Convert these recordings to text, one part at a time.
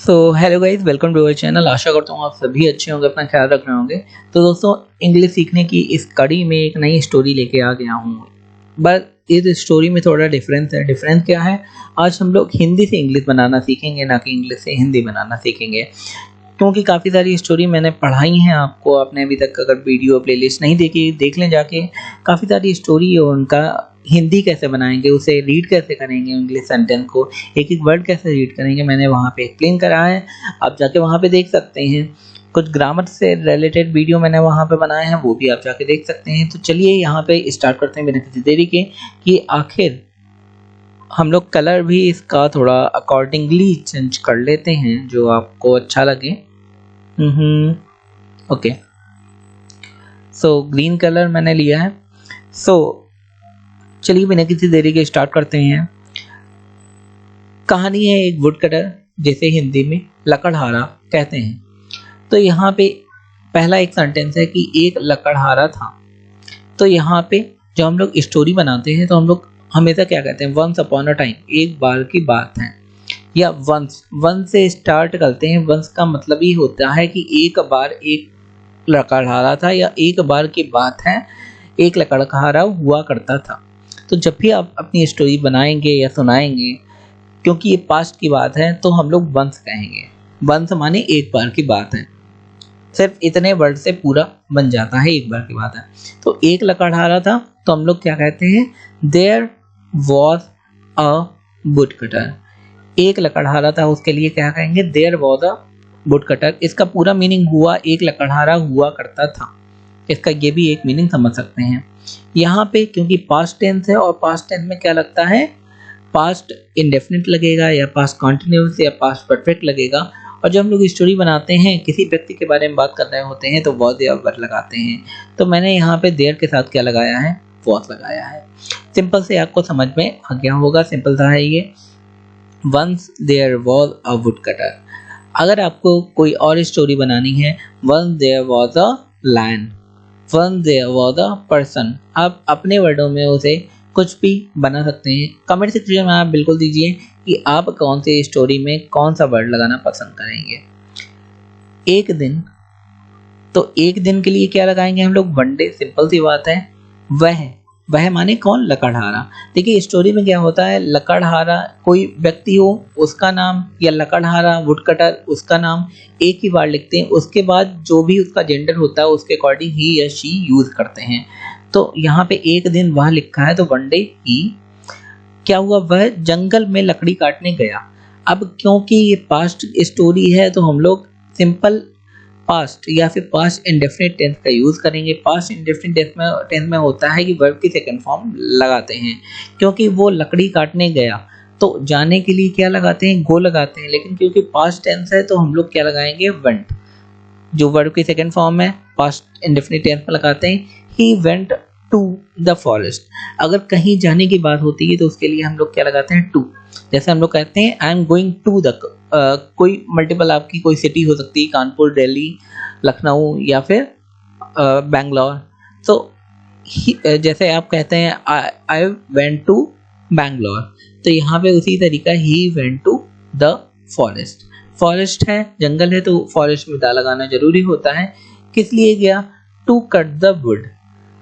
So hello guys, welcome to our channel. आशा करता हूँ आप सभी अच्छे होंगे, अपना ख्याल रख रहे होंगे। तो दोस्तों, इंग्लिश सीखने की इस कड़ी में एक नई स्टोरी लेके आ गया हूँ। बट इस स्टोरी में थोड़ा डिफरेंस है। डिफरेंस क्या है? आज हम लोग हिंदी से इंग्लिश बनाना सीखेंगे, ना कि इंग्लिश से हिंदी बनाना सीखेंगे। क्योंकि काफ़ी सारी स्टोरी मैंने पढ़ाई हैं आपको। आपने अभी तक अगर वीडियो प्लेलिस्ट नहीं देखी, देख लें जाके। काफ़ी सारी स्टोरी है उनका। हिंदी कैसे बनाएंगे, उसे रीड कैसे करेंगे, इंग्लिश सेंटेंस को एक एक वर्ड कैसे रीड करेंगे, मैंने वहाँ पे एक्सप्लेन करा है। आप जाके वहाँ पे देख सकते हैं। कुछ ग्रामर से रिलेटेड वीडियो मैंने वहाँ पे बनाए हैं, वो भी आप जाके देख सकते हैं। तो चलिए यहाँ पे स्टार्ट करते हैं बिना किसी देरी के कि आखिर हम लोग कलर भी इसका थोड़ा अकॉर्डिंगली चेंज कर लेते हैं, जो आपको अच्छा लगे। ओके, सो ग्रीन कलर मैंने लिया है। सो चलिए बिना किसी देरी के स्टार्ट करते हैं। कहानी है एक वुड कटर, जिसे हिंदी में लकड़हारा कहते हैं। तो यहाँ पे पहला एक सेंटेंस है कि एक लकड़हारा था। तो यहाँ पे जब हम लोग स्टोरी बनाते हैं तो हम लोग हमेशा क्या कहते हैं? वंस अपॉन अ टाइम, एक बार की बात है, या वंस से स्टार्ट करते हैं। वंस का मतलब ही होता है कि एक बार एक लकड़हारा था, या एक बार की बात है, एक लकड़हारा हुआ करता था। तो जब भी आप अपनी स्टोरी बनाएंगे या सुनाएंगे, क्योंकि ये पास्ट की बात है, तो हम लोग वंस कहेंगे। वंस माने एक बार की बात है। सिर्फ इतने वर्ड से पूरा बन जाता है, एक बार की बात है। तो एक लकड़हारा था, तो हम लोग क्या कहते हैं? There was a woodcutter. एक लकड़हारा था, उसके लिए क्या कहेंगे? There was a woodcutter. इसका पूरा मीनिंग हुआ एक लकड़हारा हुआ करता था। इसका ये भी एक मीनिंग समझ सकते हैं। यहाँ पे क्योंकि पास्ट टेंस है, और पास्ट टेंस में क्या लगता है? पास्ट इंडेफिनिट लगेगा, या पास्ट कंटिन्यूअस, या पास्ट परफेक्ट लगेगा। और जब हम लोग स्टोरी बनाते हैं, किसी व्यक्ति के बारे में बात कर रहे होते हैं, तो वॉज या वर लगाते हैं। तो मैंने यहाँ पे देयर के साथ क्या लगाया है? वॉज लगाया है। सिंपल से आपको समझ में आ गया होगा। सिंपल सा है ये। Once there was a woodcutter. अगर आपको कोई और स्टोरी बनानी है, once there was a lion, once there was a person. आप अपने वर्डों में उसे कुछ भी बना सकते हैं। कमेंट सेक्शन में आप बिल्कुल दीजिए कि आप कौन सी स्टोरी में कौन सा वर्ड लगाना पसंद करेंगे। एक दिन, तो एक दिन के लिए क्या लगाएंगे हम लोग? One day. सिंपल सी बात है। वह माने कौन? लकड़हारा। देखिए स्टोरी में क्या होता है, लकड़हारा कोई व्यक्ति हो उसका नाम, या लकड़हारा वुड कटर उसका नाम, एक ही बार लिखते हैं। उसके बाद जो भी उसका जेंडर होता है उसके अकॉर्डिंग ही या शी यूज करते हैं। तो यहाँ पे एक दिन वह लिखा है, तो वन डे ही क्या हुआ? वह जंगल में लकड़ी काटने गया। अब क्योंकि ये पास्ट स्टोरी है, तो हम लोग सिंपल पास्ट या फिर पास्ट इंडेफिनिट टेंस का यूज करेंगे। पास्ट इंडेफिनिट टेंस में होता है कि वर्ब की सेकंड फॉर्म लगाते हैं। क्योंकि वो लकड़ी काटने गया, तो जाने के लिए क्या लगाते हैं? गो लगाते हैं। लेकिन क्योंकि पास्ट टेंस है, तो हम लोग क्या लगाएंगे? वेंट। जो वर्ब की सेकंड फॉर्म है, पास्ट इंडेफिनिट टेंस में लगाते हैं। He went to the forest. अगर कहीं जाने की बात होती है, तो उसके लिए हम लोग क्या लगाते हैं? टू। जैसे हम लोग कहते हैं I am going to the, कोई मल्टीपल आपकी कोई सिटी हो सकती है, कानपुर, दिल्ली, लखनऊ, या फिर बैंगलोर। तो जैसे आप कहते हैं आई वेंट टू बैंगलोर, तो यहाँ पे उसी तरीका he went to the forest. Forest है, जंगल है, तो फॉरेस्ट में दा लगाना जरूरी होता है। किस लिए गया? To cut the wood.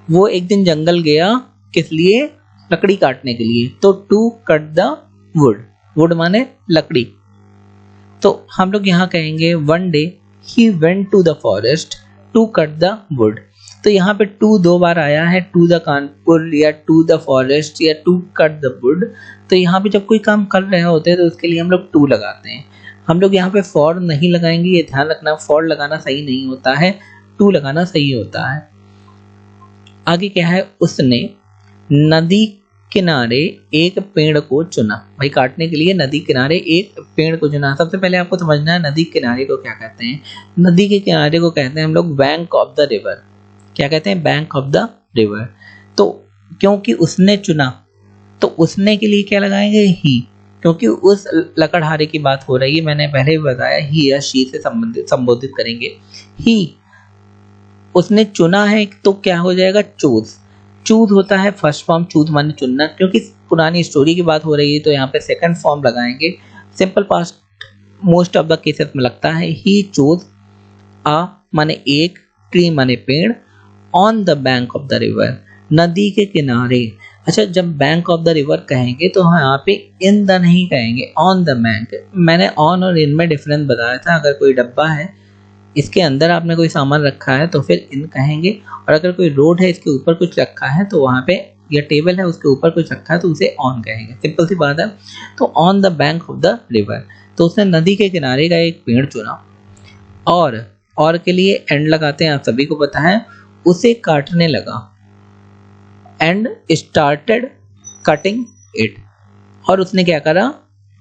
वो एक दिन जंगल गया, किस लिए? लकड़ी काटने के लिए। तो to cut the wood, wood माने लकड़ी। तो हम लोग यहाँ कहेंगे one day he went to the forest to cut the wood. तो यहाँ पे टू दो बार आया है, टू द कानपुर, या टू द फॉरेस्ट, या टू कट द वुड। तो यहाँ पे जब कोई काम कर रहे होते हैं, तो उसके लिए हम लोग टू लगाते हैं। हम लोग यहाँ पे फॉर नहीं लगाएंगे, ये ध्यान रखना। फॉर लगाना सही नहीं होता है, टू लगाना सही होता है। आगे क्या है? उसने नदी किनारे एक पेड़ को चुना। भाई काटने के लिए नदी किनारे एक पेड़ को चुना। सबसे पहले आपको समझना है नदी किनारे को क्या कहते हैं। नदी के किनारे को कहते हैं हम लोग बैंक ऑफ द रिवर। क्या कहते हैं? Bank of the river. तो क्योंकि उसने चुना, तो उसने के लिए क्या लगाएंगे? ही। क्योंकि उस लकड़हारे की बात हो रही है, मैंने पहले भी बताया, ही या शी से संबोधित करेंगे। ही, उसने चुना है, तो क्या हो जाएगा? चूज। चूज होता है फर्स्ट फॉर्म, चूज माने चुनना। क्योंकि पुरानी स्टोरी की बात हो रही है, तो यहाँ पे सेकंड फॉर्म लगाएंगे। Simple past most of the cases में लगता है। ही चोज अ माने एक, ट्री माने पेड़, on the bank of the river नदी के किनारे। अच्छा, जब बैंक ऑफ द रिवर कहेंगे तो हम यहाँ पे इन द नहीं कहेंगे, ऑन द बैंक। मैंने ऑन और इन में डिफरेंस बताया था। अगर कोई डब्बा है, इसके अंदर आपने कोई सामान रखा है तो फिर इन कहेंगे, और अगर कोई रोड है इसके ऊपर कुछ रखा है तो वहाँ पे, या टेबल है उसके ऊपर कुछ रखा है तो उसे ऑन कहेंगे। सिंपल सी बात है। तो on the bank of the river, तो उसने नदी के किनारे का एक पेड़ चुना। और के लिए एंड लगाते हैं, आप सभी को पता है। उसे काटने लगा, एंड स्टार्टेड कटिंग इट, और उसने क्या करा,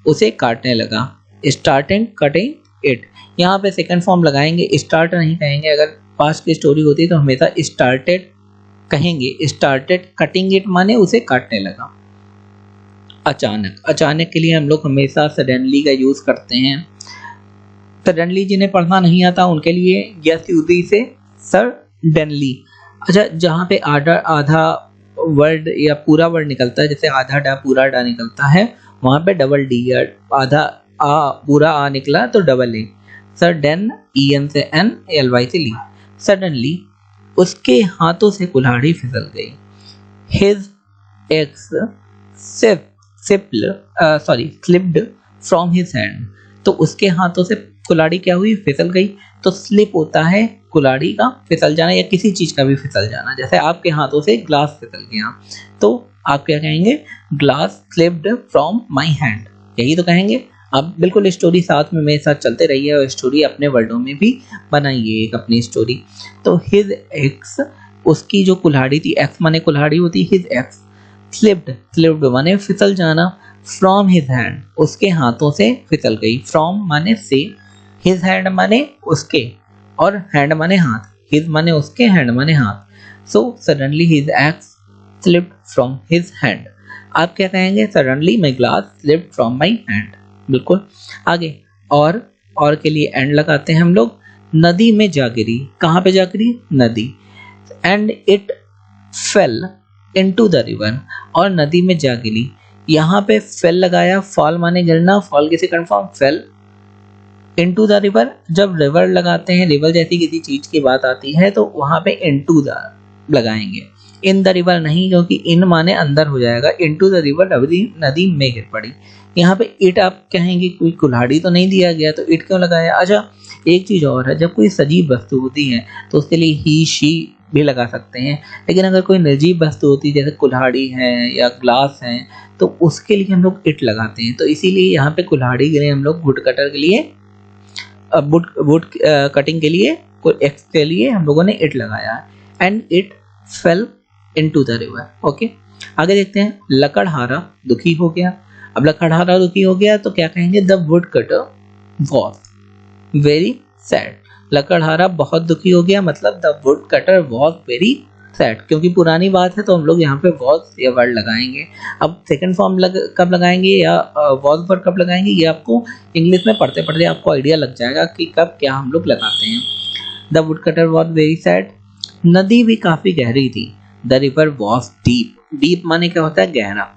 उसे काटने लगा, स्टार्टेड कटिंग इट। यहाँ पे सेकंड फॉर्म लगाएंगे, स्टार्ट नहीं कहेंगे। अगर पास्ट की स्टोरी होती तो हमेशा स्टार्टेड कहेंगे। स्टार्टेड कटिंग इट माने उसे काटने लगा। अचानक के लिए हम लोग हमेशा सडनली का यूज करते हैं। सडनली जिन्हें पढ़ना नहीं आता उनके लिए यस यूजी से सडनली। अच्छा, जहाँ पे आधा वर्ड या पूरा वर्ड निकलता है, जैसे आधा डा पूरा डा निकलता है, वहाँ पे डबल डी, या आधा आ पूरा आ निकला तो डबल ए। सडन, EN से N, LY से ली। सडनली उसके हाथों से कुल्हाड़ी फिसल गई। His ex slipped from his hand, तो उसके हाथों से कुल्हाड़ी क्या हुई, फिसल गई। तो स्लिप होता है कुल्हाड़ी का फिसल जाना, या किसी चीज का भी फिसल जाना। जैसे आपके हाथों से ग्लास फिसल गया तो आप क्या कहेंगे, glass slipped from my hand, यही तो कहेंगे। आप बिल्कुल स्टोरी साथ में मेरे साथ चलते रहिए और स्टोरी अपने वर्डों में भी बनाइए एक अपनी स्टोरी। तो हिज एक्स, उसकी जो कुल्हाड़ी थी, एक्स माने कुल्हाड़ी होती, हिज एक्स स्लिप्ड माने फिसल जाना, फ्रॉम हिज हैंड, उसके हाथों से फिसल गई। फ्रॉम माने से, हिज हैंड माने उसके, और हैंड माने हाथ, हिज माने उसके, हैंड माने हाथ। So suddenly his ex slipped from his hand. आप क्या कहेंगे, suddenly my glass slipped from my hand. बिल्कुल। आगे और के लिए एंड लगाते हैं हम लोग। नदी में जा गिरी, कहाँ पे जा गिरी, नदी। And it fail into the river, और नदी में जा गिरी। यहाँ पे फेल लगाया, फॉल माने गिरना, फॉल किसे confirm, fail into the river. जब रिवर लगाते हैं, रिवर जैसी किसी चीज की बात आती है तो वहां पे इनटू द लगाएंगे, इन द रिवर नहीं, क्योंकि इन माने अंदर हो जाएगा। इनटू द रिवर नदी में गिर पड़ी। यहाँ पे इट आप कहेंगे, कोई कुल्हाड़ी तो नहीं दिया गया तो इट क्यों लगाया। अच्छा, एक चीज और है, जब कोई सजीव वस्तु होती है तो उसके लिए ही शी भी लगा सकते हैं, लेकिन अगर कोई निर्जीव वस्तु होती है जैसे कुल्हाड़ी है या ग्लास है तो उसके लिए हम लोग इट लगाते हैं। तो इसीलिए यहाँ पे कुल्हाड़ी के लिए हम लोग वुड कटर के लिए, वुड कटिंग के लिए, एक्स के लिए हम लोगों ने इट लगाया है। And it fail into the river. Okay, आगे देखते हैं। लकड़हारा दुखी हो गया। अब लकड़हारा दुखी हो गया तो क्या कहेंगे, the woodcutter was very sad. लकड़हारा बहुत दुखी हो गया, मतलब the woodcutter was very sad, क्योंकि पुरानी बात है तो हम लोग यहाँ पे वॉज ये वर्ड लगाएंगे। अब सेकंड फॉर्म कब लगाएंगे या वॉज वर्ड कब लगाएंगे, ये आपको इंग्लिश में पढ़ते पढ़ते आपको आइडिया लग जाएगा कि कब क्या हम लोग लगाते हैं। The woodcutter was very sad. नदी भी काफी गहरी थी। The river was deep. Deep माने क्या होता है, गहरा।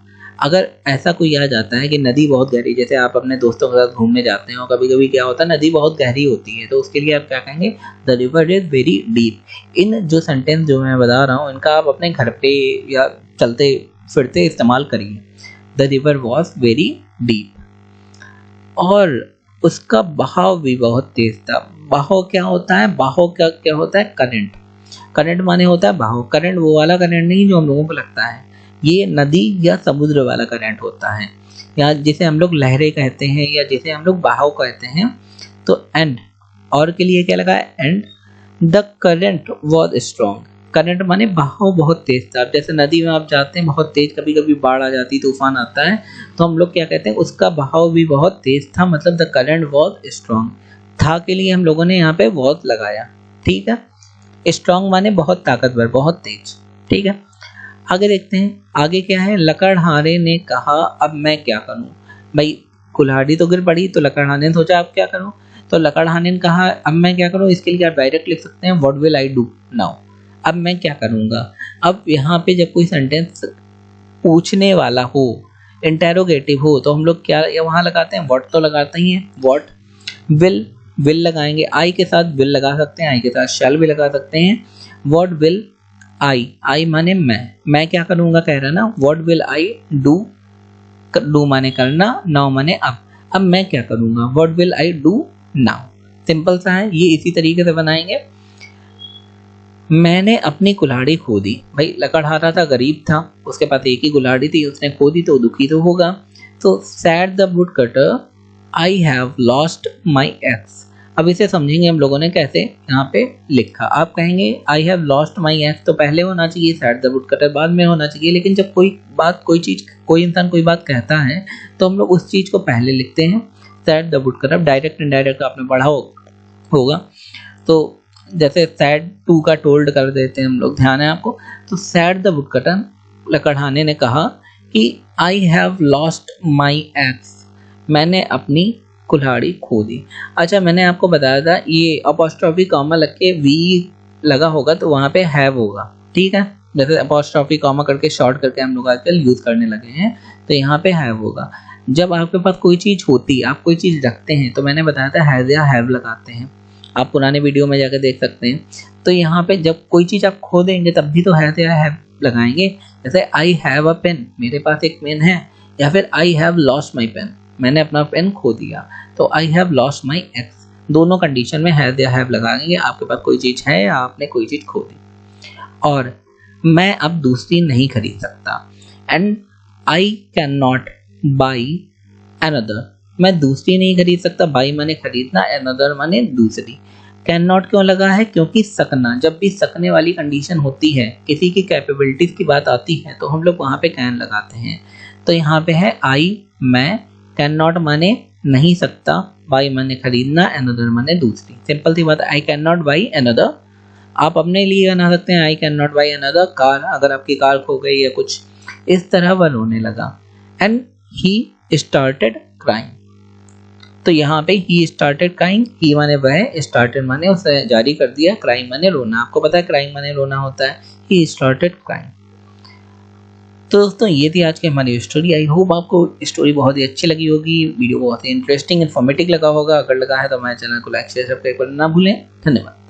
अगर ऐसा कोई आ जाता है कि नदी बहुत गहरी, जैसे आप अपने दोस्तों के साथ घूमने जाते हैं और कभी कभी क्या होता है नदी बहुत गहरी होती है, तो उसके लिए आप क्या कहेंगे, the river is very deep. इन जो सेंटेंस जो मैं बता रहा हूँ इनका आप अपने घर पे या चलते फिरते इस्तेमाल करिए। The river was very deep. और उसका बहाव भी बहुत तेज था। बहाव क्या होता है, बहाव क्या होता है, करंट। करंट माने होता है बहाव। करंट वो वाला करंट नहीं जो हम लोगों को लगता है, ये नदी या समुद्र वाला करंट होता है, या जिसे हम लोग लहरें कहते हैं या जिसे हम लोग बहाव कहते हैं। तो एंड और के लिए क्या लगा है, and the current was strong. Current माने बहाव बहुत तेज था। जैसे नदी में आप जाते हैं बहुत तेज, कभी कभी बाढ़ आ जाती, तूफान आता है, तो हम लोग क्या कहते हैं, उसका बहाव भी बहुत तेज था, मतलब द करंट वॉज स्ट्रॉन्ग। था के लिए हम लोगों ने यहाँ पे वॉज लगाया। ठीक है, स्ट्रॉन्ग माने बहुत ताकतवर, बहुत तेज। ठीक है, आगे देखते हैं। आगे क्या है, लकड़हारे ने कहा अब मैं क्या करूं। भाई कुल्हाड़ी तो गिर पड़ी तो लकड़हारे ने सोचा अब क्या करूं, तो लकड़हारे ने कहा अब मैं क्या करूं। इसके लिए आप डायरेक्ट लिख सकते हैं what will I do now, अब मैं क्या करूंगा। अब यहाँ पे जब कोई सेंटेंस पूछने वाला हो, इंटेरोगेटिव हो, तो हम लोग क्या वहां लगाते हैं, व्हाट तो लगाते ही हैं, व्हाट। विल लगाएंगे, आई के साथ विल लगा सकते हैं, आई के साथ शैल भी लगा सकते हैं। व्हाट विल आई माने मैं क्या करूंगा कह रहा ना, व्हाट विल आई डू माने करना, नाउ माने अब मैं क्या करूंगा, what will I do now. Simple सा है, ये इसी तरीके से बनाएंगे। मैंने अपनी कुल्हाड़ी खो दी, भाई लकड़हारा था, गरीब था, उसके पास एक ही कुल्हाड़ी थी, उसने खो दी तो दुखी तो होगा। तो sad the wood cutter I have lost my x. अब इसे समझेंगे हम लोगों ने कैसे, यहाँ पे लिखा, आप कहेंगे आई हैव लॉस्ट माई एक्स तो पहले होना चाहिए, सैड द वुड कटर बाद में होना चाहिए। लेकिन जब कोई इंसान कोई बात कहता है तो हम लोग उस चीज को पहले लिखते हैं, sad the wood cutter. Direct indirect आपने पढ़ा होगा, तो जैसे सैड टू का टोल्ड कर देते हैं हम लोग, ध्यान है आपको। तो सैड द वुड कटर, लकड़हाने ने कहा कि आई हैव लॉस्ट माई एक्स, मैंने अपनी कुल्हाड़ी खो दी। अच्छा, मैंने आपको बताया था ये अपॉस्ट्रोफी कॉमा लग के वी लगा होगा तो वहाँ पे हैव होगा, ठीक है। जैसे अपॉस्ट्रोफी कॉमा करके शॉर्ट करके हम लोग आजकल यूज करने लगे हैं, तो यहाँ पे हैव होगा। जब आपके पास कोई चीज होती है, आप कोई चीज रखते हैं, तो मैंने बताया था हैज या हैव लगाते हैं, आप पुराने वीडियो में जाकर देख सकते हैं। तो यहाँ पे जब कोई चीज आप खो देंगे तब भी तो हैज या हैव लगाएंगे। जैसे आई हैव अ पेन, मेरे पास एक पेन है, या फिर I have lost my pen, मैंने अपना पेन खो दिया। तो I have lost my X, दोनों कंडीशन में हैव या हैव लगाएंगे। आपके पास कोई चीज है या आपने कोई चीज खो दी। और मैं अब दूसरी नहीं खरीद सकता, and I can not by another, मैं दूसरी नहीं खरीद सकता, बाई माने खरीदना, अनदर माने दूसरी। कैन नॉट क्यों लगा है, क्योंकि सकना, जब भी सकने वाली कंडीशन होती है, किसी की कैपेबिलिटीज की बात आती है, तो हम लोग वहां पे कैन लगाते हैं। तो यहाँ पे है आई मैं, कैन नॉट माने नहीं सकता, बाई माने खरीदना, अनदर माने दूसरी। सिंपल सी बात है, I can not by another. आप अपने लिए बना सकते हैं, I can not by another car, अगर आपकी कार खो गई या कुछ इस तरह वह रोने लगा। एंड ही स्टार्टेड क्राइंग, तो यहाँ पे ही स्टार्टेड क्राइंग, ही माने वह, स्टार्टेड माने उसे जारी कर दिया, क्राइंग माने रोना। आपको पता है क्राइंग माने रोना होता है, ही स्टार्टेड क्राइंग। तो दोस्तों ये थी आज की हमारी स्टोरी। आई होप आपको स्टोरी बहुत ही अच्छी लगी होगी, वीडियो बहुत ही इंटरेस्टिंग इन्फॉर्मेटिव लगा होगा। अगर लगा है तो हमारे चैनल को लाइक शेयर सब्सक्राइब करना ना भूलें। धन्यवाद।